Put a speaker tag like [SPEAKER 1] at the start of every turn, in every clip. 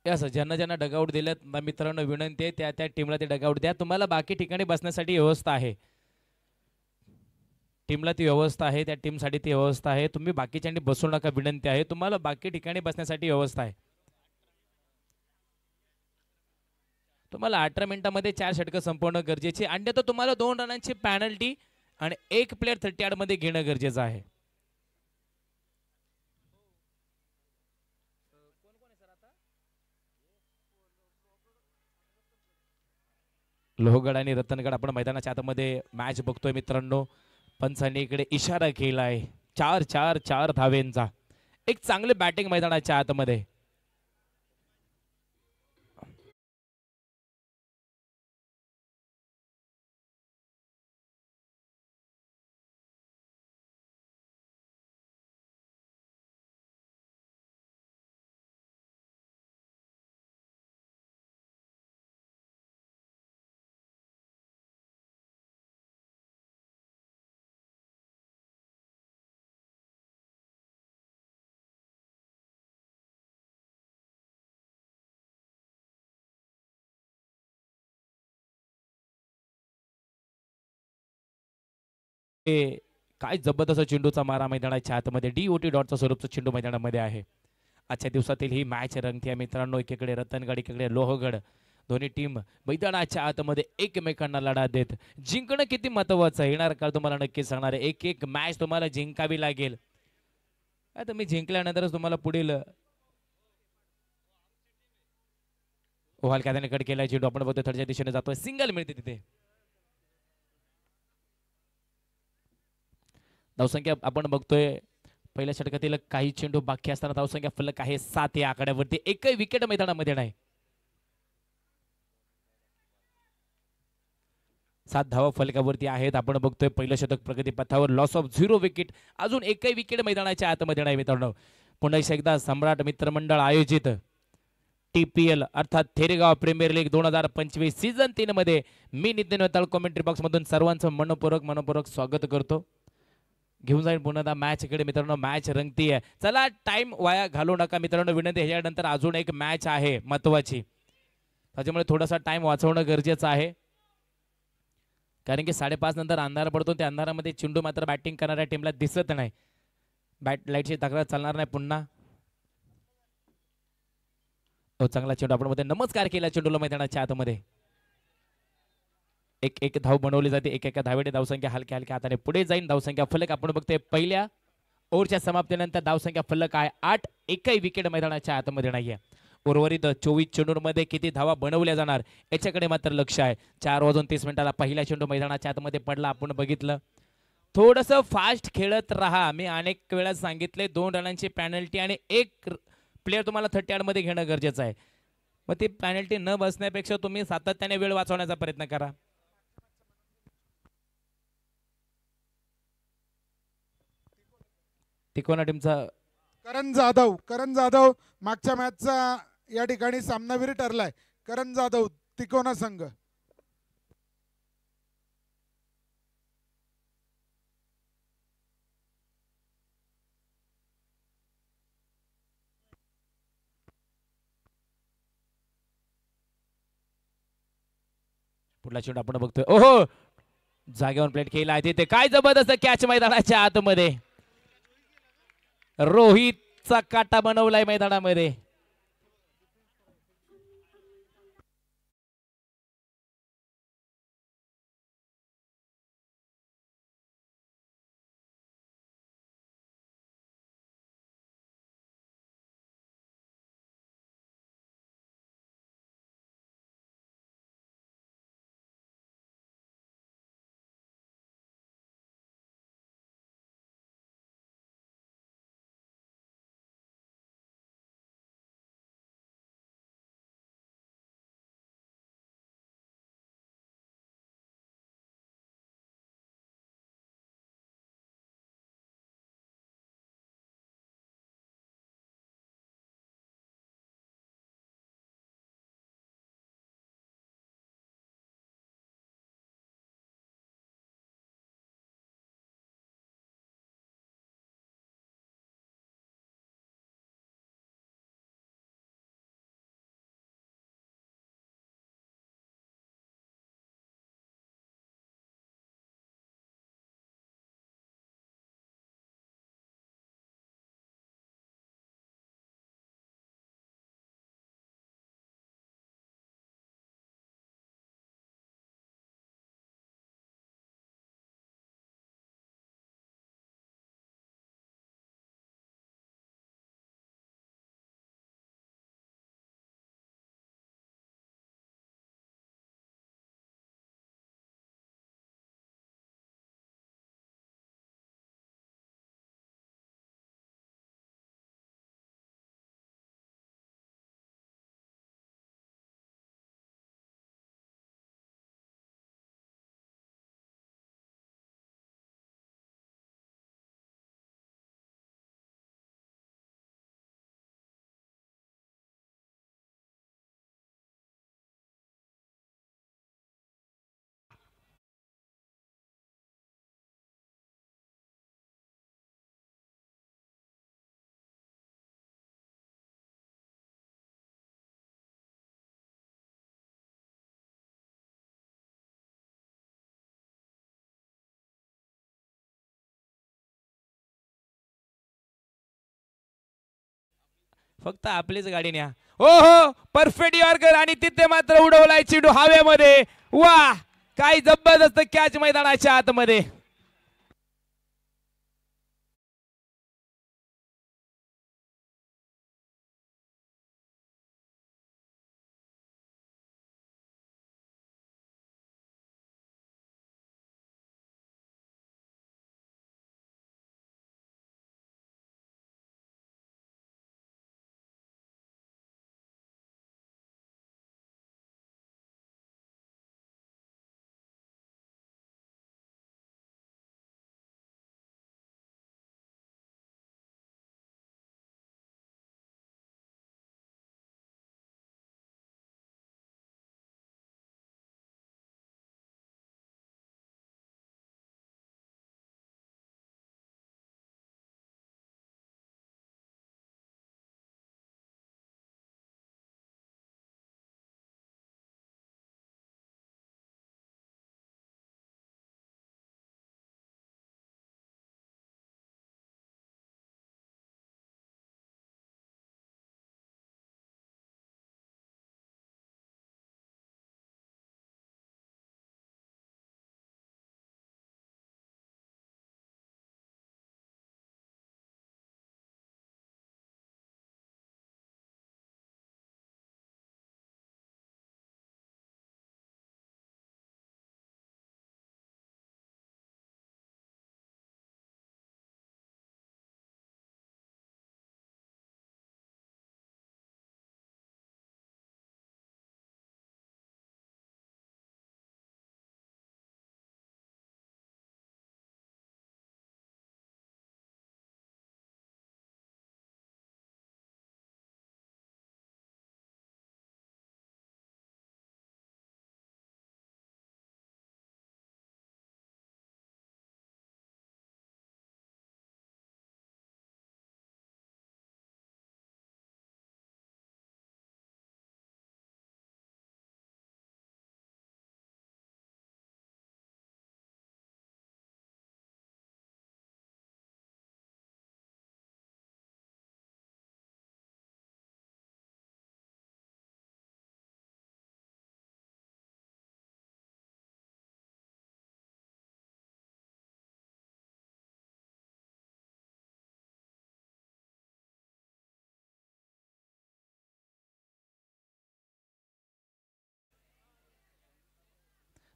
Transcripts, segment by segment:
[SPEAKER 1] असं ज्यांना ज्यांना डगआउट दिलेत मित्रांनो विनंती आहे त्या त्या टीमला ते डगआउट द्या. तुम्हाला बाकी ठिकाणी बसण्यासाठी व्यवस्था आहे. टीमला ती व्यवस्था आहे, त्या टीमसाठी ती व्यवस्था आहे. तुम्ही बाकीच्यांनी बसू नका विनंती आहे. तुम्हाला बाकी ठिकाणी बसण्यासाठी व्यवस्था आहे. तुम्हाला 18 मिनिटांमध्ये 4 षटकं संपवणं गरजेचे आणि तर तुम्हाला 2 रनांची पॅनल्टी आणि एक प्लेअर 30 मध्ये घेणं गरजेचं आहे. लोहगड आणि रतनगड आपण मैदानाच्या आतमध्ये मॅच बघतोय मित्रांनो. पंचांनी इकडे इशारा केलाय 4-4 धावेंचा. एक चांगले बॅटिंग मैदानाच्या आतमध्ये. काय जबरदस्त चेंडूचा मारा मैदानाच्या आतमध्ये DOT डॉटचा स्वरूपचा चेंडू मैदानामध्ये आहे. आजच्या दिवसातील ही मॅच रंगते मित्रांनो. एकीकडे रतनगड एकीकडे लोहगड. दोन्ही टीम मैदानाच्या आतमध्ये एकमेकांना लढा देत. जिंकणं किती महत्वाचं आहे येणार काळ तुम्हाला नक्की सांगणार आहे. एक एक मॅच तुम्हाला जिंकावी लागेल. आता मी जिंकल्यानंतरच तुम्हाला पुढील ओव्हल त्याने कट केला चेंडू आपण बघतोय थर्डच्या दिशेने जातोय. सिंगल मिळते तिथे. धावसंख्या आपण बघतोय पहिल्या षटकातील काही चेंडू बाकी असताना धावसंख्या फलक आहे 7 या आकड्यावरती. एकही विकेट मैदानामध्ये नाही. 7 धावा फलकावरती आहेत. आपण बघतोय पहिलं शतक प्रगतीपथावर. Loss of 0 wicket. अजून एकही विकेट मैदानाच्या आतमध्ये नाही मित्रांनो. पुन्हा एकदा सम्राट मित्रमंडळ आयोजित TPL अर्थात थेरेगाव प्रीमियर लीग 2025 सीझन 3 मध्ये मी नितीन वताळ कॉमेंट्री बॉक्स मधून सर्वांचं मनपूर्वक स्वागत करतो. घेऊन जाईल पुन्हा मॅच इकडे मित्रांनो. मॅच रंगतीये. चला टाइम वाया घालू नका मित्रांनो विनंती. ह्याच्यानंतर अजून एक मॅच आहे महत्वाची. त्याच्यामुळे थोडासा टाइम वाचवणं गरजेचं आहे. कारण की 5:30 नंतर अंधार पडतो. त्या अंधारामध्ये चेंडू मात्र बॅटिंग करणाऱ्या टीमला दिसत नाही. बॅट लाईटची तक्रार चालणार नाही पुन्हा. चांगला चेंडू आपण मध्ये नमस्कार केला चेंडूला मैदानाच्या आतमध्ये. एक एक धाव बनवली जाते. एका धावेने धावसंख्या हलक्या हलक्या हाताने पुढे जाईल. धावसंख्या फलक आपण बघतोय पहिल्या ओव्हरच्या समाप्तीनंतर धावसंख्या फलक आहे 8. एकही विकेट मैदानाच्या आतमध्ये नाहीये. उर्वरित 24 चेंडूंमध्ये किती धावा बनवल्या जाणार याच्याकडे मात्र लक्ष आहे. 4:30 पहिला चेंडू मैदानाच्या आतमध्ये पडला. आपण बघितलं थोडस फास्ट खेळत राहा. मी अनेक वेळा सांगितले 2 रनांची पॅनल्टी आणि एक प्लेअर तुम्हाला 30 मध्ये घेणं गरजेचं आहे. मग ती पॅनल्टी न बसण्यापेक्षा तुम्ही सातत्याने वेळ वाचवण्याचा प्रयत्न करा. तिकोना टीमचा
[SPEAKER 2] करण जाधव मागच्या मॅचचा या ठिकाणी सामनावीर ठरलाय. करण जाधव तिकोना संघ.
[SPEAKER 1] पुढला चेंडू आपण बघतोय. ओहो जागेवर प्लेट केला आहे तिथे. काय जबरदस्त कॅच मैदानाच्या आतमध्ये. रोहितचा काटा बनवलाय मैदानामध्ये. फक्त आपलीच गाडी न्या. हो हो परफेक्ट यॉर्कर आणि तिथे मात्र उडवलाय चेंडू हवेमध्ये. वा काय जबरदस्त कॅच मैदानाच्या आतमध्ये.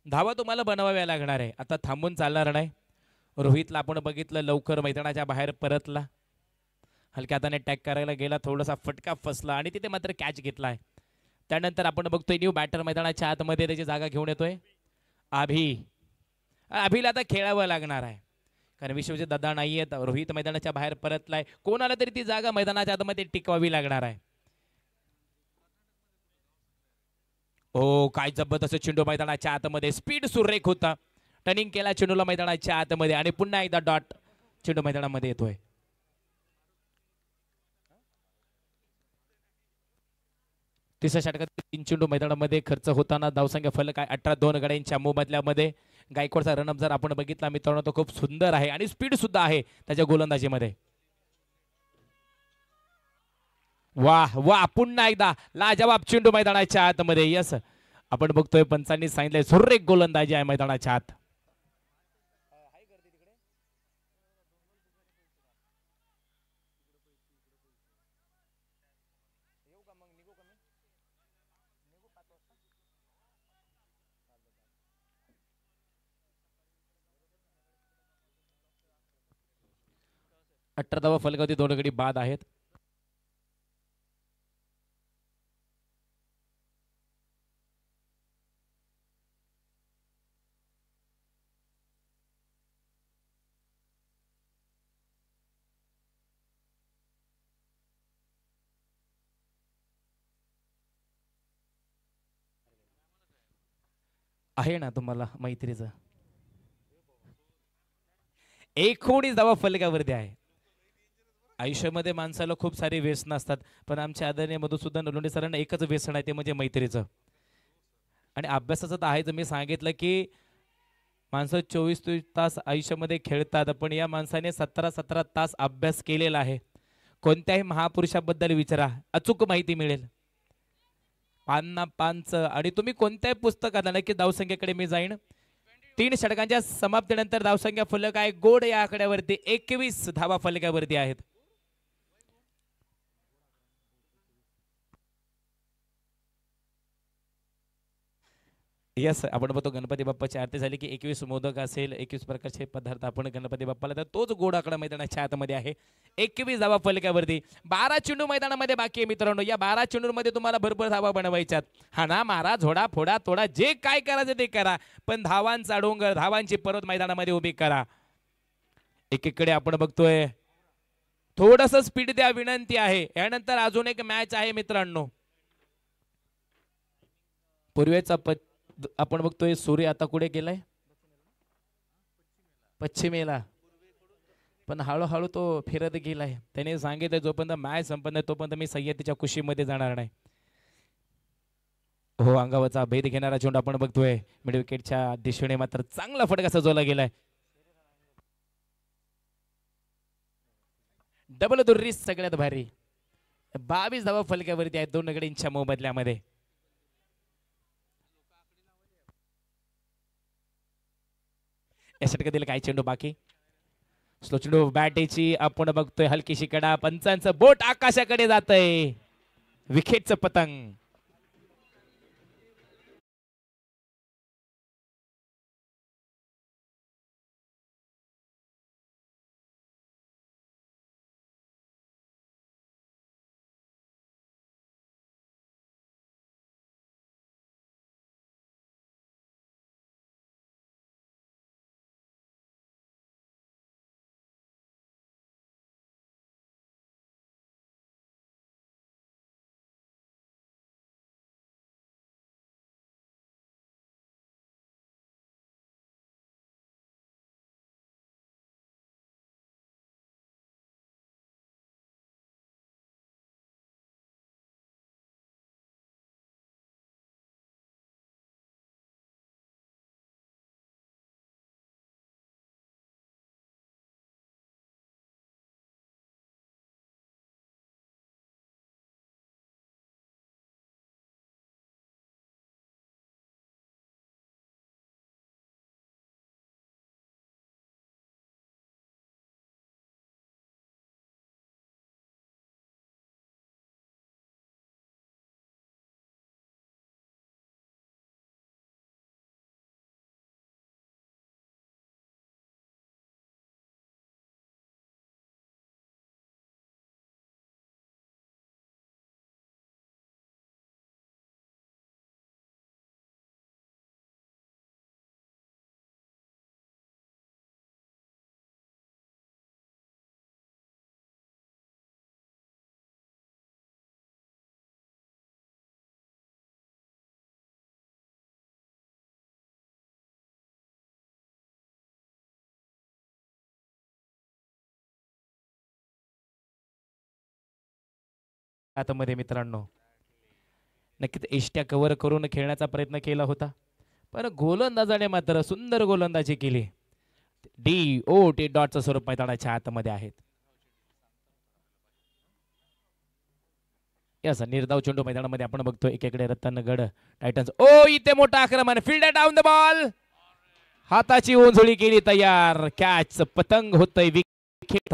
[SPEAKER 1] धावा तुम्हाला बनवाव्या लागणार आहे. आता थांबून चालणार नाही. रोहितला आपण बघितलं लवकर मैदानाच्या बाहेर परतला. हलक्या हाताने टॅग करायला गेला, थोडासा फटका फसला आणि तिथे मात्र कॅच घेतलाय. त्यानंतर आपण बघतोय न्यू बॅटर मैदानाच्या आतमध्ये त्याची जागा घेऊन येतोय अभिला आता खेळावं लागणार आहे कारण विश्वजित दादा नाही आहेत. रोहित मैदानाच्या बाहेर परतलाय. कोणाला तरी ती जागा मैदानाच्या आतमध्ये टिकवावी लागणार आहे. ओ काय जबरदस्त चेंडू मैदानाच्या आतमध्ये. स्पीड सुरेख होता. टर्निंग केला चेंडूला मैदानाच्या आतमध्ये आणि पुन्हा एकदा डॉट चेंडू मैदानामध्ये येतोय. तिसऱ्या षटकात 3 चेंडू मैदानामध्ये खर्च होताना धावसंख्या फलक आहे 18. 2 गड्यांच्या मोबदल्यामध्ये गायकवाडचा रनअप जर आपण बघितला मित्रांनो तो खूप सुंदर आहे आणि स्पीड सुद्धा आहे त्याच्या गोलंदाजीमध्ये. वाह वाह पुन्हा एकदा लाजवाब चेंडू मैदानाच्या आतमध्ये. यस आपण बघतोय पंचांनी सांगितलंय सुरेख गोलंदाजी आहे मैदानाच्या आत. फलकावरती 2 गडी बाद आहेत. आहे ना तुम्हाला मैत्रीचं 19 धावा फलकावरती आहे. आयुष्यामध्ये माणसाला खूप सारे व्यसन असतात पण आमच्या आदरणीय मधुसूदन लोंढे सरांना एकच व्यसन आहे ते म्हणजे मैत्रीचं. आणि अभ्यासाचं तर आहेच. मी सांगितलं की माणसं 24 तास आयुष्यामध्ये खेळतात पण या माणसाने 17 तास अभ्यास केलेला आहे. कोणत्याही महापुरुषाबद्दल विचारा, अचूक माहिती मिळेल. पान्ना पांच. आणि तुम्ही कोणत्याही पुस्तकात नक्की धावसंख्येकडे मी जाईन. 3 षटकांच्या समाप्तीनंतर धावसंख्या फलक आहे गोड या आकड्यावरती 21 धावा फलकावरती आहेत. यस, आपण बघतो गणपती बाप्पाची आरती झाली की 21 मोदक असेल, 21 प्रकारचे पदार्थ आपण गणपती बाप्पाला तर तोच गोड आकडा मैदानाच्या आतमध्ये आहे. 21 धावा फलकावरती 12 चेंडू मैदानामध्ये बाकी आहे मित्रांनो. या 12 चेंडूमध्ये तुम्हाला भरपूर धावा बनवायच्यात. हा ना, मारा, झोडा, फोडा, तोडा, जे काय करायचं ते करा, पण धावांचा डोंगर, धावांची परत मैदानामध्ये उभी करा. एकीकडे आपण बघतोय थोडस स्पीड द्या विनंती आहे. यानंतर अजून एक मॅच आहे मित्रांनो. पूर्वेचा आपण बघतोय सूर्य आता कुठे गेलाय, पश्चिमेला, पण हळूहळू तो फिरत गेलाय. त्याने सांगितलं जोपर्यंत मॅच संपत नाही तोपर्यंत मी सह्याद्रीच्या कुशीमध्ये जाणार नाही. हो, अंगावरचा भेद घेणारा चेंडू आपण बघतोय मिड विकेटच्या दिशेने मात्र चांगला फटका सजवला गेलाय. डबल दुर्री सगळ्यात भारी. 22 धावा फलकावरती आहेत दोन गडींच्या मोबदल्यामध्ये. या षटकातील काही चेंडू बाकी. स्लो चेंडू बॅटेची आपण बघतोय हलकीशी कडा, पंचांचं बोट आकाशाकडे जातंय, विकेटचं पतंग. आतमध्ये मित्रांनो नक्कीच एष्ट्या कव्हर करून खेळण्याचा प्रयत्न केला होता, पण गोलंदाजाने मात्र सुंदर गोलंदाजी केली. DOT डॉटचं स्वरूप मैदानाच्या आतमध्ये आहेत. यस, निर्धाव चेंडू मैदानामध्ये आपण बघतो एकीकडे रतनगड टायटन्स. ओ, इथे मोठा आक्रमण, फील्डर डाऊन द बॉल, हाताची ओंजळी केली तयार, कॅच पतंग होतय विकेट.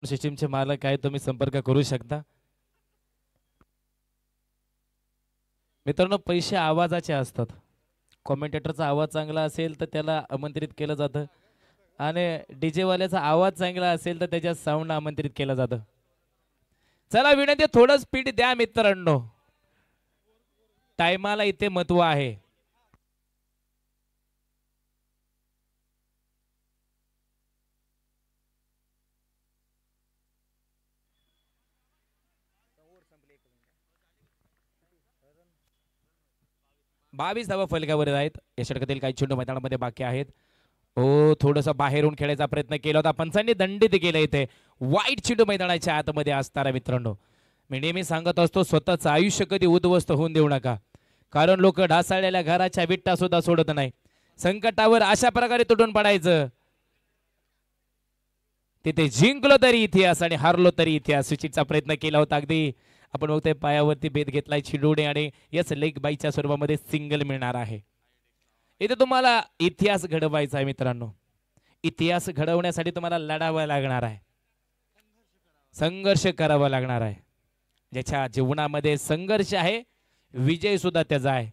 [SPEAKER 1] सिस्टीमचे मालक आहे, तुम्ही संपर्क करू शकता. मित्रांनो, पैसे आवाजाचे असतात. कॉमेंटेटरचा आवाज चांगला असेल तर त्याला आमंत्रित केलं जातं आणि डीजे वाल्याचा आवाज चांगला असेल तर त्याच्या साऊंड आमंत्रित केलं जातं. चला विनंती, थोडं स्पीड द्या मित्रांनो, टायमाला इथे महत्व आहे. बावीस धावा फलकावर आहेत. या षटकातील काही चेंडू मैदानामध्ये बाकी आहेत. ओ, थोडस बाहेरून खेळायचा प्रयत्न केला होता, पंचांनी दंडित केलं. इथे वाईट चेंडू मैदानाच्या आतमध्ये असताना मित्रांनो, मी नेहमी सांगत असतो, स्वतःचं आयुष्य कधी उद्ध्वस्त होऊन देऊ नका, कारण लोक ढासळलेल्या घराच्या विट्टा सुद्धा सोडत नाही. संकटावर अशा प्रकारे तुटून पडायचं, तिथे जिंकलो तरी इतिहास आणि हारलो तरी इतिहास. सुचितचा प्रयत्न केला होता, अगदी आपण बघतोय पायावरती भेद घेतलाय चिडोडे आणि याच लेग बाईच्या स्वरूपामध्ये सिंगल मिळणार आहे. इथे तुम्हाला इतिहास घडवायचा आहे मित्रांनो. इतिहास घडवण्यासाठी तुम्हाला लढावं लागणार आहे, संघर्ष करावा लागणार आहे. ज्याच्या जीवनामध्ये संघर्ष आहे, विजय सुद्धा त्याचा आहे.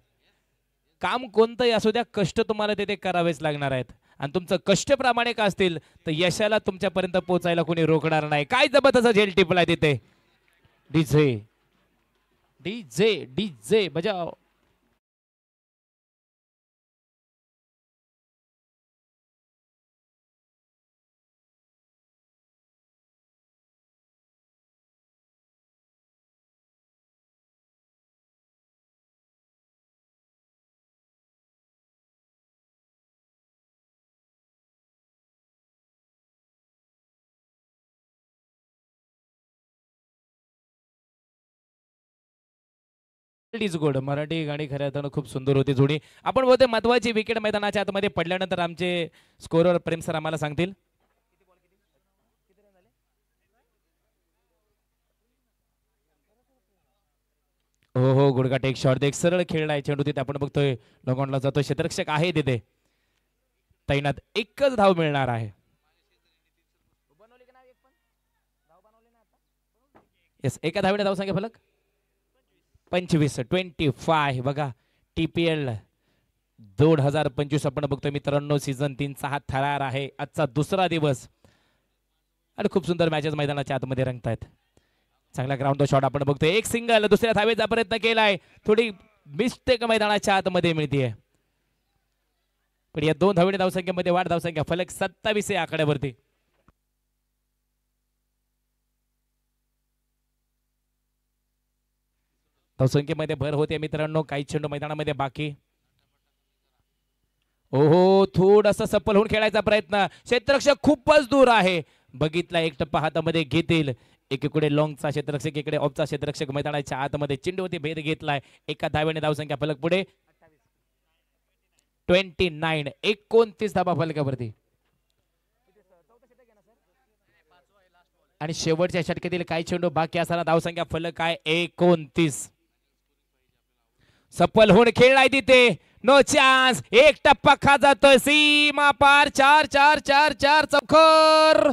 [SPEAKER 1] काम कोणतंही असू द्या, कष्ट तुम्हाला तिथे करावेच लागणार आहेत आणि तुमचं कष्ट प्रामाणिक असतील तर यशाला तुमच्यापर्यंत पोहोचायला कोणी रोखणार नाही. काय जबरदस्त झेल टिपलाय तिथे. डीजे डीजे डीजे बजाव. गोड मराठी गाणी खऱ्या अर्थानं खूप सुंदर होती जोडी. आपण बोलतोय महत्वाची विकेट मैदानाच्या आतमध्ये पडल्यानंतर आमचे स्कोरर प्रेम सर आम्हाला सांगतील. हो हो, गुडघाटे एक शॉट, एक सरळ खेळलाय चेंडू तिथे आपण बघतोय लोकांना जातो. क्षेत्ररक्षक आहे तिथे तैनात, एकच धाव मिळणार आहे. येस, एका धावेने धाव सांगा फलक 25 बघा. TPL 2025 आपण बघतोय मित्रांनो, सीझन 3चा हा थरार आहे. आजचा दुसरा दिवस आणि खूप सुंदर मॅचेस मैदानाच्या आतमध्ये रंगतायत. चांगला ग्राउंड शॉट आपण बघतोय, एक सिंगल, दुसऱ्या धावेचा प्रयत्न केलाय, थोडी मिस्टेक मैदानाच्या आतमध्ये मिळतीये, पण या 2 धावेने धावसंख्येमध्ये वाढ. धावसंख्या फलक 27 या आकड्यावरती. धावसंख्येमध्ये भर होते मित्रांनो, काही चेंडू मैदानामध्ये बाकी. ओहो, थोडासा सफल होऊन खेळायचा प्रयत्न, क्षेत्ररक्षक खूपच दूर आहे. बघितला, एक टप्पा हातामध्ये घेतील. एकीकडे लॉंगचा क्षेत्ररक्षक, इकडे ऑफचा क्षेत्ररक्षक मैदानाच्या आतमध्ये चेंडूवरती भेद घेतलाय. एका धावेने धावसंख्या फलक पुढे 29 धावा फलकावरती. आणि शेवटच्या षटकातील काही चेंडू बाकी असताना धावसंख्या फलक आहे 29. सफल होऊन खेळलाय तिथे, नो चान्स. एक टप्पा खा जातोय, सीमा पार. 4 चौकर.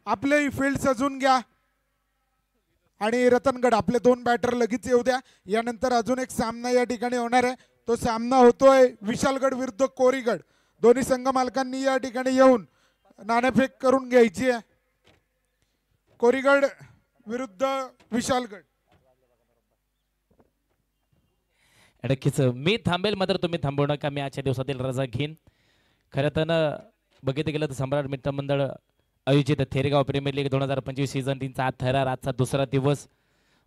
[SPEAKER 2] आपले फील्ड सजून घ्या आणि रतनगड आपले 2 बॅटर लगेच येऊ द्या. यानंतर अजून एक सामना या ठिकाणी होणार आहे. तो सामना होतोय विशालगड विरुद्ध कोरीगड. दोन्ही संघ मालकांनी या ठिकाणी येऊन नाणेफेक करून घ्यायची आहे. कोरीगड विरुद्ध विशालगड.
[SPEAKER 1] नक्कीच मी थांबेल, मात्र तुम्ही थांबवू नका. मी आजच्या दिवसातील रजा घेईन. खरं तर बघितलं गेलं तर सम्राट मित्रमंडळ आयोजित थेरगाव प्रीमियर लीग 2025 सीझन 3चा थरार आजचा दुसरा दिवस.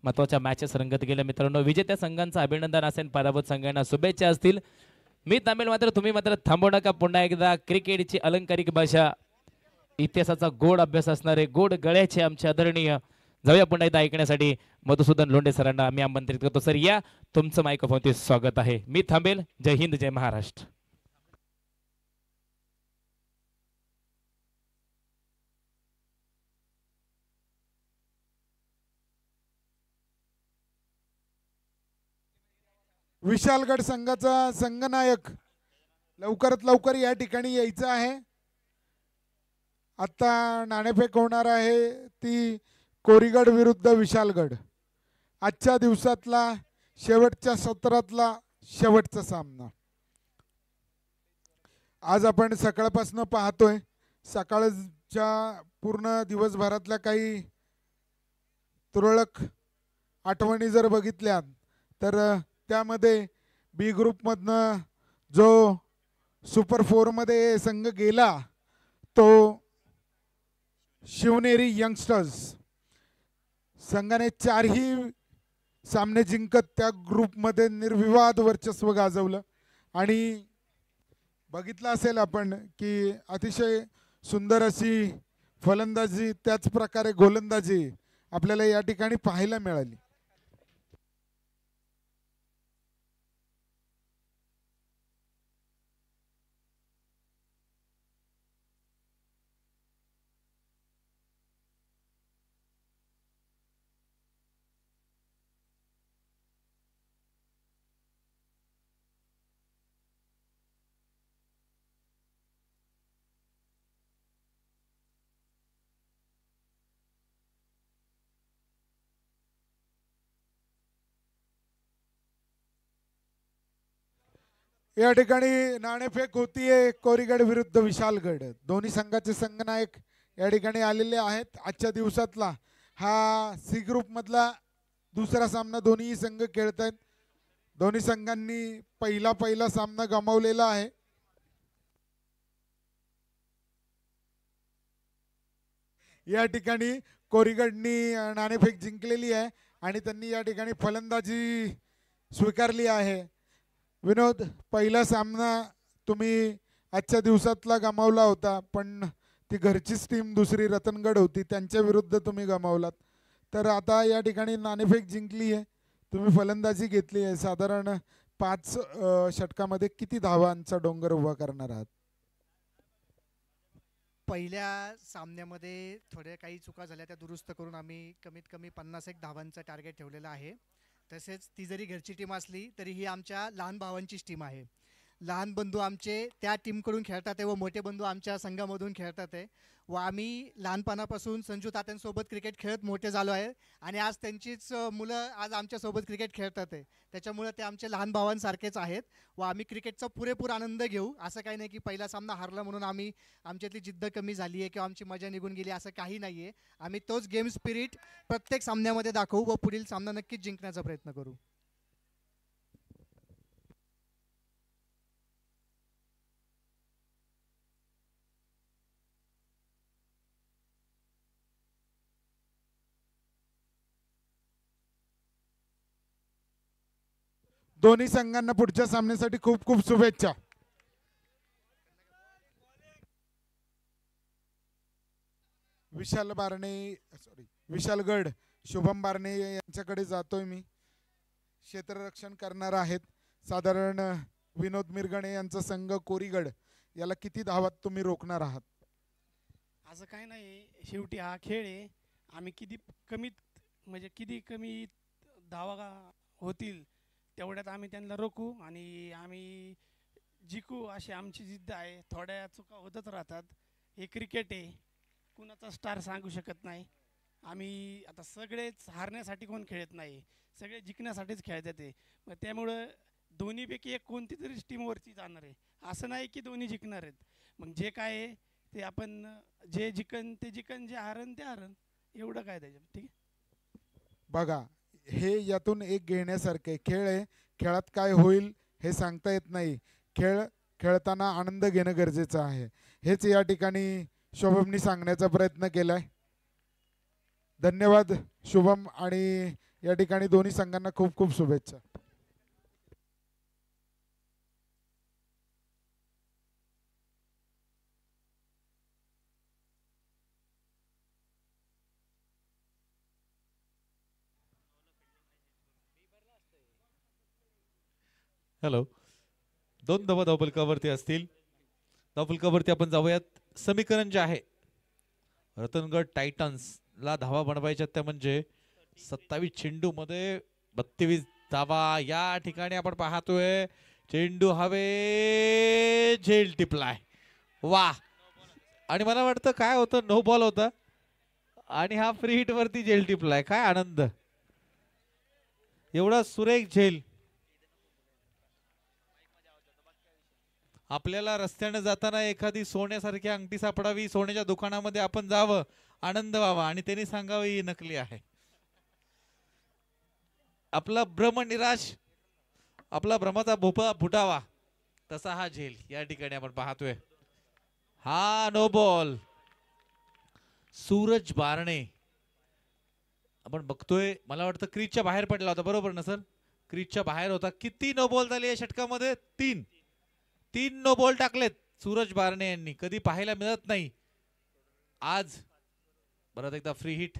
[SPEAKER 1] महत्वाच्या मॅचेस रंगत गेल्या मित्रांनो. विजेत्या संघांचं अभिनंदन असेल, पराभूत संघांना शुभेच्छा असतील. मी थांबेल, मात्र तुम्ही मात्र थांबू नका. पुन्हा एकदा क्रिकेटची अलंकारिक भाषा, इतिहासाचा गोड अभ्यास असणारे, गोड गळ्याचे आमचे आदरणीय जाऊया पुन्हा एकदा ऐकण्यासाठी मधुसूदन लोंढे सरांना मी आमंत्रित करतो. सर या, तुमचं मायक्रोफोन ते स्वागत आहे. मी थांबेल. जय हिंद, जय महाराष्ट्र.
[SPEAKER 2] विशालगड संघाचा संघनायक लवकरात लवकर या ठिकाणी यायचं आहे. आता नाणेफेक होणार आहे ती कोरीगड विरुद्ध विशालगड. आजच्या दिवसातला शेवटच्या सत्रातला शेवटचा सामना. आज आपण सकाळपासून पाहतोय, सकाळच्या पूर्ण दिवसभरातल्या काही तुरळक आठवणी जर बघितल्या तर त्यामध्ये बी ग्रुपमधनं जो सुपर 4मध्ये संघ गेला तो शिवनेरी यंगस्टर्स संघाने 4ही सामने जिंकत त्या ग्रुपमध्ये निर्विवाद वर्चस्व गाजवलं. आणि बघितलं असेल आपण की अतिशय सुंदर अशी फलंदाजी त्याच प्रकारे गोलंदाजी आपल्याला या ठिकाणी पाहायला मिळाली. या ठिकाणी नाणेफेक होतीये कोरीगड विरुद्ध विशालगड. दोन्ही संघाचे संघनायक या ठिकाणी आलेले आहेत. आजच्या दिवसातला हा सी ग्रुप मधला दुसरा सामना दोन्ही संघ खेळत आहेत. दोन्ही संघांनी पहिला सामना गमावलेला आहे. या ठिकाणी कोरीगडनी नाणेफेक जिंकलेली आहे आणि त्यांनी या ठिकाणी फलंदाजी स्वीकारली आहे. विनोद, पहिला सामना तुम्ही आजच्या दिवसातला गमावला होता, पण ती घरचीच टीम दुसरी रतनगड होती, त्यांच्या विरुद्ध तुम्ही गमावलात. तर आता या ठिकाणी नाणेफेक जिंकली आहे, तुम्ही फलंदाजी घेतली आहे. साधारण 5 षटकामध्ये किती धावांचा डोंगर उभा करणार आहात?
[SPEAKER 3] पहिल्या सामन्यामध्ये थोड्या काही चुका झाल्या, त्या दुरुस्त करून आम्ही कमीत कमी 51 धावांचं टार्गेट ठेवलेलं आहे. तसेच ती जरी घरची टीम असली तरी ही आमच्या लहान भावांचीच टीम आहे. लहान बंधू आमचे त्या टीमकडून खेळतात आहे व मोठे बंधू आमच्या संघामधून खेळतात आहे व आम्ही लहानपणापासून संजू तात्यांसोबत क्रिकेट खेळत मोठे झालो आहे आणि आज त्यांचीच मुलं आज आमच्यासोबत क्रिकेट खेळतात आहे. त्याच्यामुळे ते आमचे लहान भावांसारखेच आहेत व आम्ही क्रिकेटचा पुरेपूर आनंद घेऊ. असं काही नाही की पहिला सामना हारला म्हणून आमच्यातली जिद्द कमी झाली आहे किंवा आमची मजा निघून गेली, असं काही नाही आहे. आम्ही तोच गेम स्पिरिट प्रत्येक सामन्यामध्ये दाखवू व पुढील सामना नक्कीच जिंकण्याचा प्रयत्न करू.
[SPEAKER 2] दोन्ही संघांना पुढच्या सामन्यासाठी खूप खूप शुभेच्छा. विशालगड शुभम बारणे यांच्याकडे जातोय मी. क्षेत्ररक्षण करणार आहेत साधारण विनोद मिरगणे यांचा संघ कोरीगड. याला किती धावात तुम्ही रोखणार आहात?
[SPEAKER 4] असं काही नाही, शेवटी हा खेळ आहे. आम्ही किती कमी धावा होतील तेवढ्यात आम्ही त्यांना रोखू आणि आम्ही जिंकू अशी आमची जिद्द आहे. थोड्या चुका होतच राहतात, हे क्रिकेट आहे, कुणाचा स्टार सांगू शकत नाही. आम्ही आता सगळेच हारण्यासाठी कोण खेळत नाही, सगळे जिंकण्यासाठीच खेळतात ते. मग त्यामुळं दोन्हीपैकी एक कोणती तरी टीमवरती जाणार आहे, असं नाही की दोन्ही जिंकणार आहेत. मग जे काय आहे ते आपण जे जिंकन ते जिंकन, जे हारन ते हारन, एवढं काय त्याच्यात. ठीक आहे,
[SPEAKER 2] बघा हे यातून एक घेण्यासारखे खेळ आहे. खेळात काय होईल हे सांगता येत नाही. खेळ खेळताना आनंद घेणं गरजेचं आहे, हेच या ठिकाणी शुभमनी सांगण्याचा प्रयत्न केलाय. धन्यवाद शुभम, आणि या ठिकाणी दोन्ही संघांना खूप खूप शुभेच्छा.
[SPEAKER 5] हॅलो, 2 धावा धावफलकावरती असतील. धावफलकावरती आपण जाऊयात. समीकरण जे आहे रतनगड टायटन्सला धावा बनवायच्या त्या म्हणजे 27 चेंडू मध्ये 32 धावा. या ठिकाणी आपण पाहतोय चेंडू हवे, झेल टिपलाय. वा, आणि मला वाटतं काय होतं, नो बॉल होता आणि हा फ्री हिट वरती झेल टिपलाय. काय आनंद, एवढा सुरेख झेल. आपल्याला रस्त्याने जाताना एखादी सोन्यासारखी अंगठी सापडावी, सोन्याच्या दुकानामध्ये आपण जावं, आनंद व्हावा आणि त्यांनी सांगावं ही नकली आहे. आपला भ्रम निराश, आपला भ्रमाचा भोपळा फुटावा, तसा हा झेल या ठिकाणी आपण पाहतोय. हा नो बॉल. सूरज बारणे आपण बघतोय, मला वाटतं क्रीजच्या बाहेर पडला होता, बरोबर ना सर? क्रीजच्या बाहेर होता. किती नो बॉल झाले या षटकामध्ये? 3 नो बॉल टाकलेत सूरज बारणे यांनी, कधी पाहायला मिळत नाही. आज परत एकदा फ्री हिट.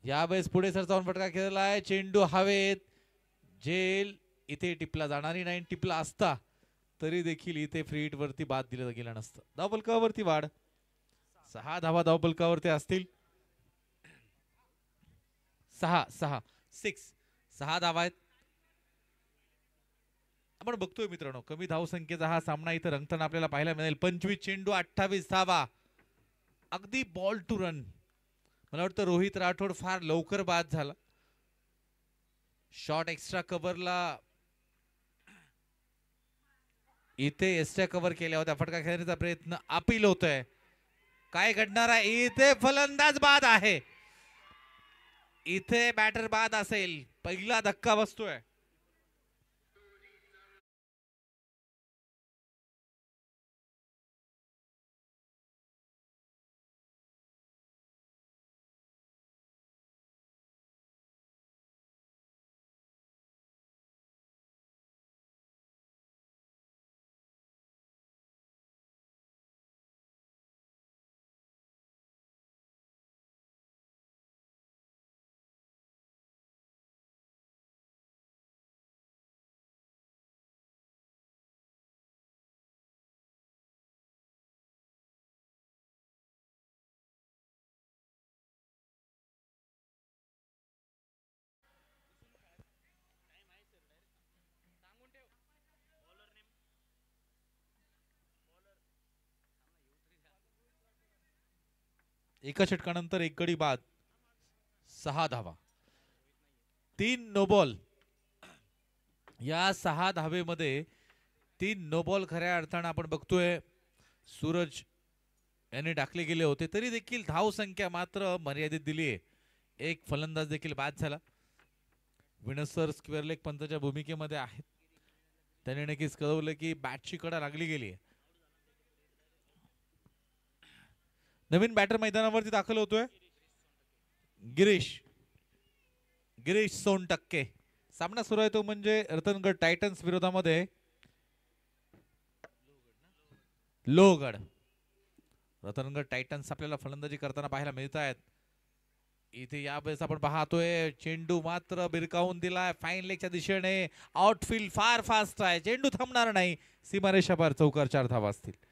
[SPEAKER 5] यावेळेस पुढे सर जाऊन फटका खेळला आहे. चेंडू हवेत, झेल इथे टिपला जाणारी नाही. टिपला असता तरी देखील इथे फ्री हिट वरती बाद दिलं गेलं नसतं. धावफलकावरती वाढ. 6 धावा धावफलकावरती असतील. 6 धावा आहेत. आपण बघतोय मित्रांनो, कमी धावसंख्येचा हा सामना इथं रंगताना आपल्याला पाहायला मिळेल. 25 चेंडू 28 धावा, अगदी बॉल टू रन. मला वाटतं रोहित राठोड फार लवकर बाद झाला. शॉट एक्स्ट्रा कव्हरला इथे एक्स्ट्रा कव्हर केल्या होत्या. फटका खेळण्याचा प्रयत्न अपील होतोय. काय घडणार आहे इथे? फलंदाज बाद आहे. इथे बॅटर बाद असेल. पहिला धक्का बसतोय. एका षटकानंतर एक गडी बाद. 6 धावा, 3 नो बॉल. या 6 धावेमध्ये 3 नो बॉल खऱ्या अर्थानं आपण बघतोय सूरज यांनी टाकले गेले होते. तरी देखील धाव संख्या मात्र मर्यादित दिली आहे. एक फलंदाज देखील बाद झाला. विनसर स्क्वेअर लेग पंचाच्या भूमिकेमध्ये आहेत. त्याने नक्कीच कळवलं की बॅटची कडा लागली गेली. नवीन बॅटर मैदानावरती दाखल होतोय गिरीश सोनटक्के. सामना सुरू आहे तो म्हणजे रतनगड टायटन्स विरोधामध्ये लोहगड. रतनगड टायटन्स आपल्याला फलंदाजी करताना पाहायला मिळत आहेत. इथे यावेळेस आपण पाहतोय चेंडू मात्र बिरकावून दिलाय फाईन लेगच्या दिशेने. आउटफील्ड फार फास्ट आहे, चेंडू थांबणार नाही. सीमारेषा पार, चौकार 4 धावा असतील.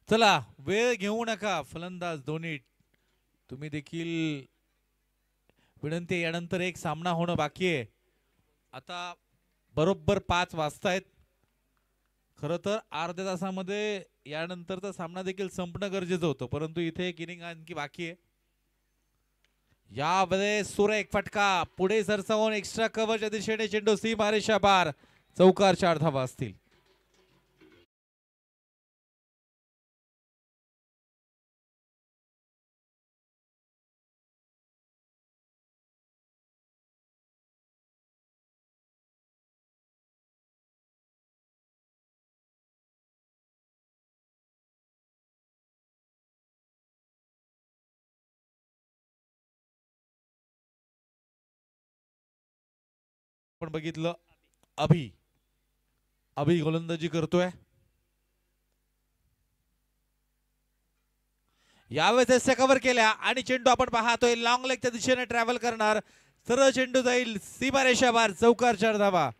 [SPEAKER 5] चला, वेळ घेऊ नका फलंदाज दोन्ही. तुम्ही देखील विनंती. यानंतर एक सामना होणं बाकी आहे. आता बरोबर 5 वाजतायत. खरं तर अर्ध्या तासामध्ये यानंतरचा सामना देखील संपणं गरजेचं होतं, परंतु इथे एक इनिंग आणखी बाकी आहे. यावेळेस सुरेख फटका पुढे सरसावून एक्स्ट्रा कव्हरच्या दिशेने चेंडू सीमारेषा पार, चौकार 4 धावा असतील. आपण बघितलं अभि अभि गोलंदाजी करतोय. यावेळेस कव्हर केल्या आणि चेंडू आपण पाहतोय लॉंग लेगच्या दिशेने ट्रॅव्हल करणार. सरळ चेंडू जाईल सीमारेषा बाहेर, चौकार 4 धावा.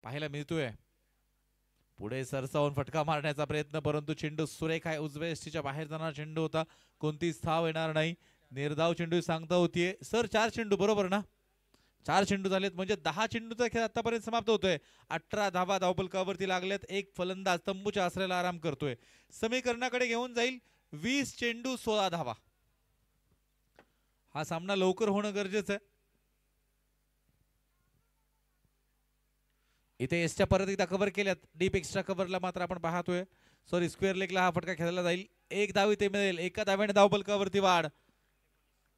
[SPEAKER 5] पाहायला मिळतोय पुढे सरसावून फटका मारण्याचा प्रयत्न, परंतु चेंडू सुरेख आहे. उजव्या यष्टीच्या बाहेर जाणार चेंडू होता, कोणतीच धाव येणार नाही. निर्धाव चेंडू सांगता होतीये सर. 4 चेंडू बरोबर ना? 4 चेंडू झालेत म्हणजे 10 चेंडूचा खेळ आतापर्यंत समाप्त होतोय. 18 धावा धावफलकावरती लागल्यात. एक फलंदाज तंबूच्या आसऱ्याला आराम करतोय. समीकरणाकडे घेऊन जाईल 20 चेंडू 16 धावा. हा सामना लवकर होणं गरजेचं आहे. इथे एसच्या परत एकदा कव्हर केल्यात. डीप एक्स्ट्रा कव्हरला मात्र आपण पाहतोय सॉरी स्क्वेअर लेगला हा फटका खेळला जाईल. एक धाव इथे मिळेल. एका धाव्याने धावफलकावरती वाढ.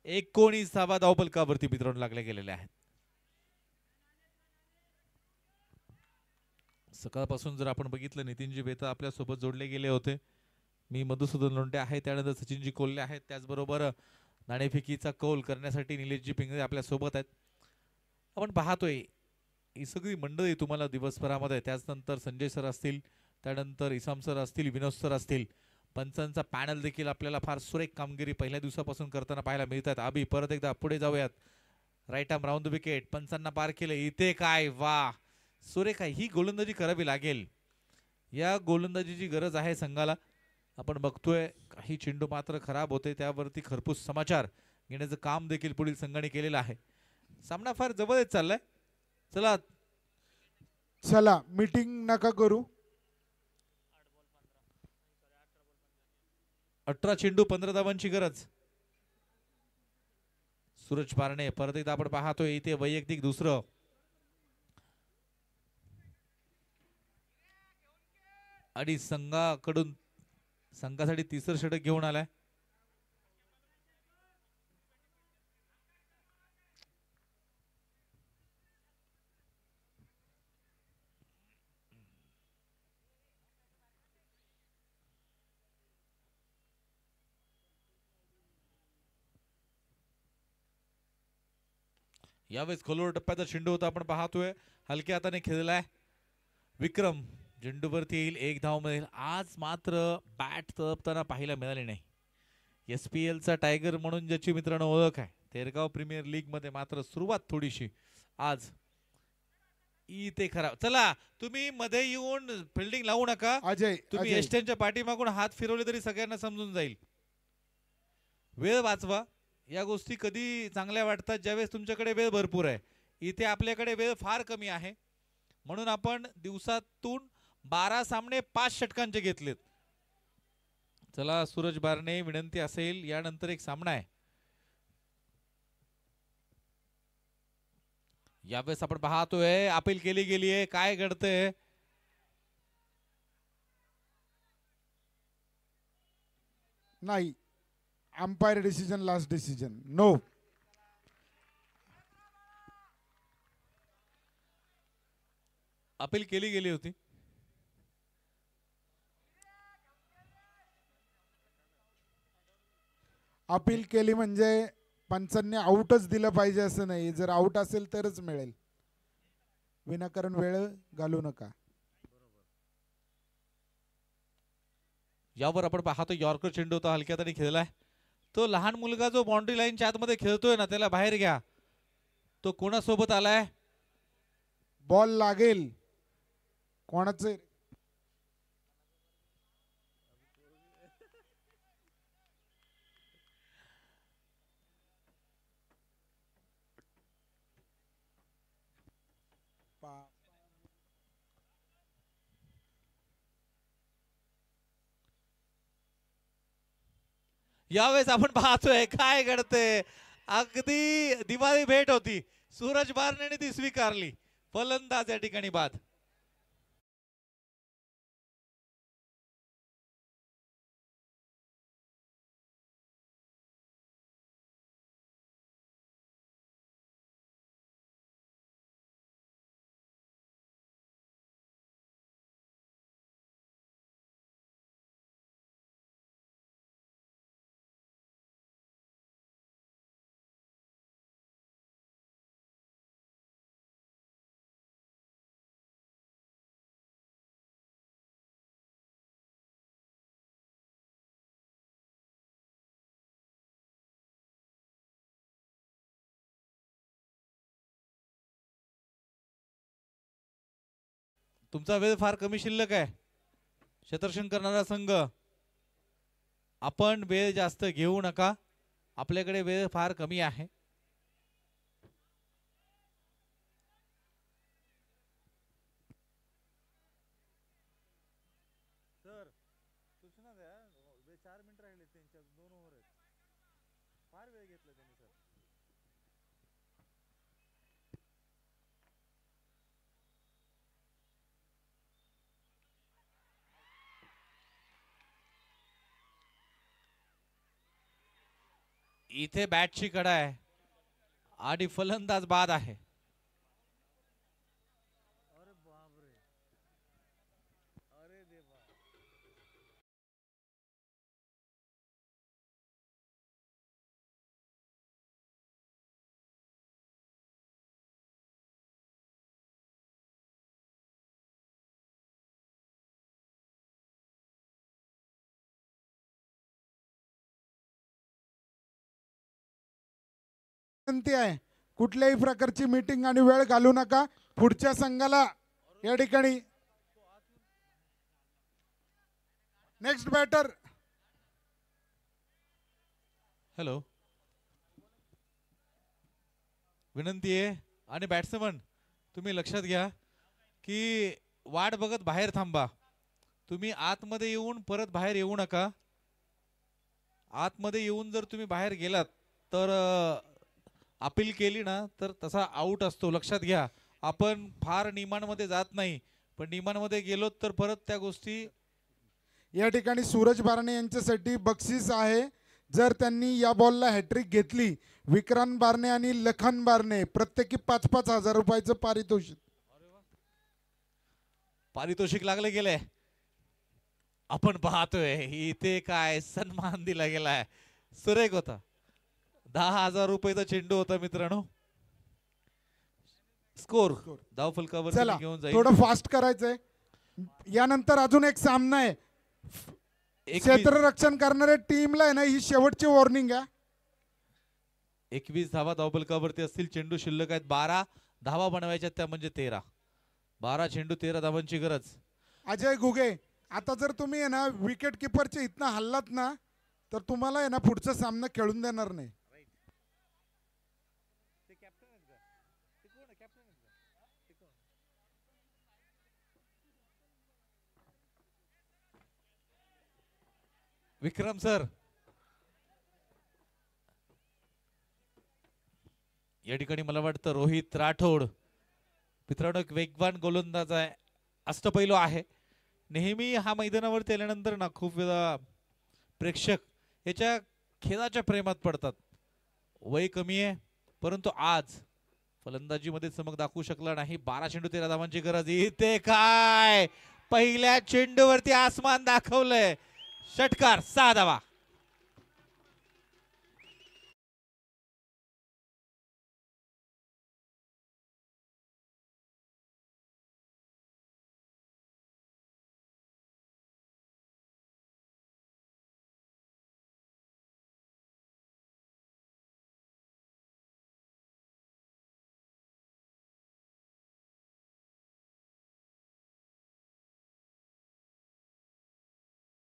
[SPEAKER 5] 19 धावा धावफलकावरती मित्रांनो लागले गेलेले आहेत. सकाळपासून जर आपण बघितलं नितीनजी बेता आपल्या सोबत जोडले गेले होते. मी मधुसूदन लोंढे आहे, त्यानंतर सचिनजी कोल्हे आहेत, त्याचबरोबर नाणेफेकीचा कौल करण्यासाठी निलेशजी पिंगळे आपल्या सोबत आहेत. आपण पाहतोय ही सगळी मंडळी तुम्हाला दिवसभरामध्ये, त्याचनंतर संजय सर असतील, त्यानंतर इसाम सर असतील, विनोद सर असतील, पंचांचा पॅनल देखील आपल्याला फार सुरेख कामगिरी पहिल्या दिवसापासून करताना पाहायला मिळतात. अभि परत एकदा पुढे जाऊयात. Right arm round the wicket, पंचांना पार केले. इथे काय वा सुरेख आहे. ही गोलंदाजी करावी लागेल. या गोलंदाजीची गरज आहे संघाला. आपण बघतोय काही चेंडू मात्र खराब होते, त्यावरती खरपूस समाचार घेण्याचं काम देखील पुढील संघाने केलेलं आहे. सामना फार जवळ चाललाय. चला
[SPEAKER 2] चला मीटिंग नका करू.
[SPEAKER 5] 18 चेंडू 15 धावांची गरज. सूरज पारणे परत एकदा आपण पाहतोय इथे वैयक्तिक दुसरं. आणि संघाकडून संघासाठी तिसरं षटक घेऊन आलाय. यावेळेस खोलवर टप्प्याचा चेंडू होता, आपण पाहतोय हलक्या हाताने खेळलाय विक्रम. झेंडूवरती येईल, एक धाव मिळेल. आज मात्र बॅट तळपताना पाहायला मिळाले नाही. SPL चा टायगर म्हणून ज्याची मित्रांनो ओळख आहे, तेरगाव प्रीमियर लीग मध्ये मात्र सुरुवात थोडीशी आज इथे खराब. चला तुम्ही मध्ये येऊन फिल्डिंग लावू नका.
[SPEAKER 2] अजय
[SPEAKER 5] तुम्ही
[SPEAKER 2] अजय,
[SPEAKER 5] एस्टेनच्या पाठीमागून हात फिरवले तरी सगळ्यांना समजून जाईल. वेळ वाचवा. या गोष्टी कधी चांगल्या वाटतात ज्यावेळेस तुमच्याकडे वेळ भरपूर आहे. इथे आपल्याकडे वेळ फार कमी आहे, म्हणून आपण दिवसातून 12 सामने 5 षटकांचे घेतलेत. चला सूरज बारणे, विनंती असेल यानंतर एक सामना आहे. यावेळेस आपण पाहतोय अपील केली गेली आहे. काय घडतंय?
[SPEAKER 2] नाही. Umpire decision, last decision. No.
[SPEAKER 5] Appeal केली गेली होती.
[SPEAKER 2] अपील केली म्हणजे पंचांनी आउटच दिलं पाहिजे असं नाही. जर आउट असेल तरच मिळेल. विनाकारण वेळ घालू नका.
[SPEAKER 5] यावर आपण पाहतो यॉर्कर चेंडू होता, हलक्या हाताने खेळलाय. तो लहान मुलगा जो बाउंड्री लाईनच्या आतमध्ये खेळतोय ना, त्याला बाहेर घ्या. तो कोणासोबत आलाय?
[SPEAKER 2] बॉल लागेल. कोणाचे?
[SPEAKER 5] यावेळेस आपण पाहतोय काय घडते, अगदी दिवाळी भेट होती, सूरज बारनेने ती स्वीकारली. फलंदाज या ठिकाणी बाद. तुमचा वेळ फार कमी शिल्लक आहे. क्षेत्ररक्षण करणारा संघ, आपण वेळ जास्त घेऊ नका, आपल्याकडे वेळ फार कमी आहे. सर सूचना द्या, 4 मिनिट राहिले त्यांच्या, 2 ओव्हर आहेत. फार वेळ घेतला त्यांनी सर. इथे बॅटची कडा आहे आणि फलंदाज बाद आहे.
[SPEAKER 2] विनंती आहे, कुठल्याही प्रकारची मीटिंग आणि वेळ घालू नका. पुढच्या संघाला या ठिकाणी नेक्स्ट बॅटर.
[SPEAKER 5] हॅलो, विनंती आहे आणि बॅट्समन तुम्ही लक्षात घ्या की वाट बघत बाहेर थांबा. तुम्ही आतमध्ये येऊन परत बाहेर येऊ नका. आतमध्ये येऊन जर तुम्ही बाहेर गेलात तर अपील केली ना तर तसा आउट असतो. लक्षात घ्या, आपण फार नियमांमध्ये जात नाही, पण नियमांमध्ये गेलो तर परत त्या गोष्टी.
[SPEAKER 2] या ठिकाणी सूरज बारणे यांच्यासाठी बक्षीस आहे. जर त्यांनी या बॉलला हॅट्रिक घेतली, विक्रांत बारणे आणि लखन बारणे प्रत्येकी 5-5 हजार रुपयाचं पारितोषिक.
[SPEAKER 5] पारितोषिक लागले गेले. आपण पाहतोय इथे काय सन्मान दिला गेलाय. सुरेख होता. 10,000 रुपयाचा चेंडू होता मित्रांनो. स्कोर धाव फलकावर
[SPEAKER 2] चला
[SPEAKER 5] घेऊन जाईल.
[SPEAKER 2] थोडं फास्ट करायचंय. यानंतर अजून एक सामना आहे. क्षेत्ररक्षण करणाऱ्या टीमला आहे ना, ही शेवटची वॉर्निंग आहे.
[SPEAKER 5] 21 धावा धाव फलकावरती असतील. चेंडू शिल्लक आहेत 12 धावा बनवायच्या, त्या म्हणजे 13. 12 चेंडू 13 धावांची गरज.
[SPEAKER 2] अजय घुगे, आता जर तुम्ही आहे ना विकेट किपरच्या इथनं हल्लात ना तर तुम्हाला आहे ना पुढचा सामना खेळून देणार नाही.
[SPEAKER 5] विक्रम सर, या ठिकाणी मला वाटतं रोहित राठोड मित्रांनो एक वेगवान गोलंदाज आहे, अष्टपैलू आहे. नेहमी हा मैदानावरती आल्यानंतर ना खूप वेळा प्रेक्षक याच्या खेळाच्या प्रेमात पडतात. वय कमी आहे परंतु आज फलंदाजीमध्ये चमक दाखवू शकला नाही. 12 चेंडू 13 धावांची गरज. इथे काय पहिल्या चेंडूवरती आसमान दाखवलंय. षटकार 6 धावा.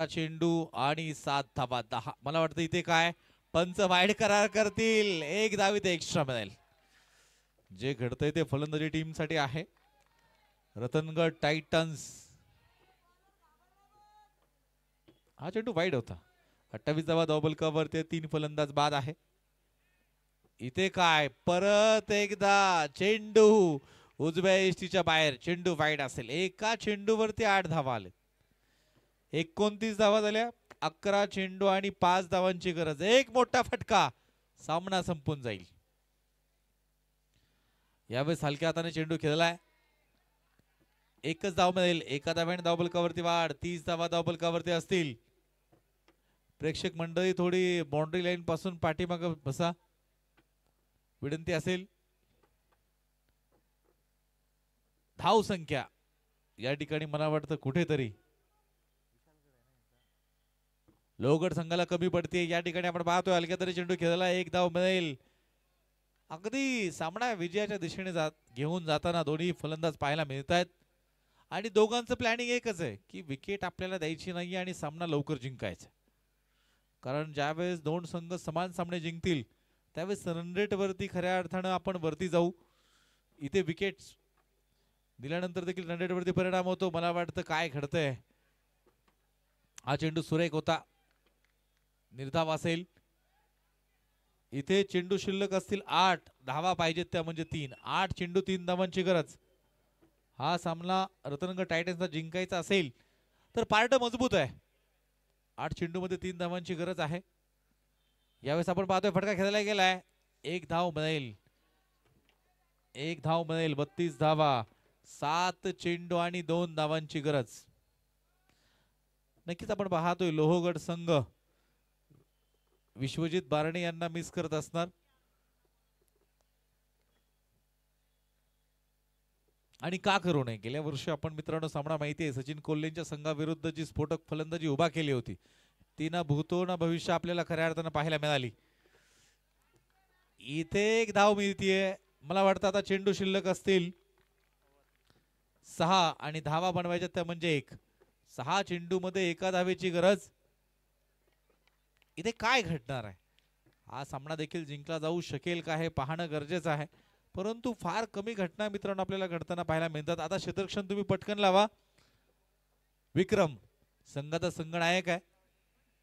[SPEAKER 5] चेंडू आणि 7 धावा. 10. मला वाटतं इथे काय पंच वाईड करार करतील. 1 धाव इथे एक्स्ट्रा मिळेल. जे घडतंय ते फलंदाजी टीम साठी आहे. रतनगड टायटन्स. हा चेंडू वाईड होता. 28 धावा धावफलकावरती 3 फलंदाज बाद आहे. इथे काय परत एकदा चेंडू उजव्या यष्टीच्या बाहेर, चेंडू वाईड असेल. एका चेंडूवरती 8 धावा आले. 29 धावा झाल्या. 11 चेंडू आणि 5 धावांची गरज. एक मोठा फटका, सामना संपून जाईल. यावेळेस हलक्या हाताने चेंडू खेळलाय. एकच धाव मिळेल. एका धाव्याने धावफलकावरती वाढ. 30 धावा धावफलकावरती असतील. प्रेक्षक मंडळी थोडी बाउंड्री लाईन पासून पाठीमागे बसा, विनंती असेल. धाव संख्या या ठिकाणी मला वाटतं कुठेतरी लोहगड संघाला कमी पडते. या ठिकाणी आपण पाहतोय हलक्या तरी चेंडू खेळला. एक धाव मिळेल. अगदी सामना विजयाच्या दिशेने घेऊन जाताना दोन्ही फलंदाज पाहायला मिळत आहेत. आणि दोघांचं प्लॅनिंग एकच आहे की विकेट आपल्याला द्यायची नाही आणि सामना लवकर जिंकायचा. कारण ज्यावेळेस दोन संघ समान सामने जिंकतील त्यावेळेस रन रेट वरती खऱ्या अर्थानं आपण वरती जाऊ. इथे विकेट दिल्यानंतर देखील रन रेट वरती परिणाम होतो. मला वाटतं काय घडतंय. हा चेंडू सुरेख होता. निर्धाव असेल. इथे चेंडू शिल्लक असतील 8 धावा पाहिजेत त्या म्हणजे 3. 8 चेंडू 3 धावांची गरज. हा सामना रतनगड टायटन्सला जिंकायचा असेल तर पार्ट मजबूत आहे. 8 चेंडू मध्ये 3 धावांची गरज आहे. यावेळेस आपण पाहतोय फटका खेळला गेलाय. एक धाव मिळेल. एक धाव मिळेल. 32 धावा. 7 चेंडू आणि 2 धावांची गरज. नक्कीच आपण पाहतोय लोहगड संघ विश्वजित बारणे यांना मिस करत असणार. आणि का करू नये. गेल्या वर्षी आपण मित्रांनो सामना माहिती आहे सचिन कोल्हेंच्या संघाविरुद्ध जी स्फोटक फलंदाजी उभा केली होती ती ना भूतो ना भविष्य आपल्याला खऱ्या अर्थानं पाहायला मिळाली. इथे एक धाव मिळतीये. मला वाटतं आता चेंडू शिल्लक असतील 6 आणि धावा बनवायच्या त्या म्हणजे 1. 6 चेंडू मध्ये एका धावेची गरज. इथे काय घडणार आहे. हा सामना देखील जिंकला जाऊ शकेल का हे पाहणं गरजेचं आहे. परंतु फार कमी घटना मित्रांनो आपल्याला घडताना पाहायला मिळतात. आता क्षेत्ररक्षण तुम्ही पटकन लावा. विक्रम संघाचा संघनायक आहे.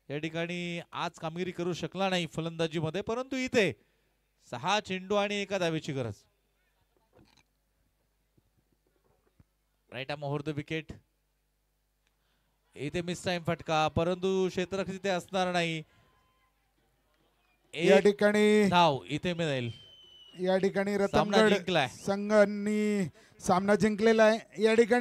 [SPEAKER 5] या ठिकाणी आज कामगिरी करू शकला नाही फलंदाजीमध्ये. परंतु इथे 6 चेंडू आणि एका धावेची गरज. Right arm over the wicket. इथे मिस टाइम फटका परंतु क्षेत्ररक्षक तिथे असणार नाही.
[SPEAKER 2] या ठिकाणी
[SPEAKER 5] धाव इथे मिळेल.
[SPEAKER 2] या ठिकाणी
[SPEAKER 5] सामना
[SPEAKER 2] रतनगड
[SPEAKER 5] जिंकलाय.
[SPEAKER 2] संघांनी सामना जिंकलेला आहे. या ठिकाणी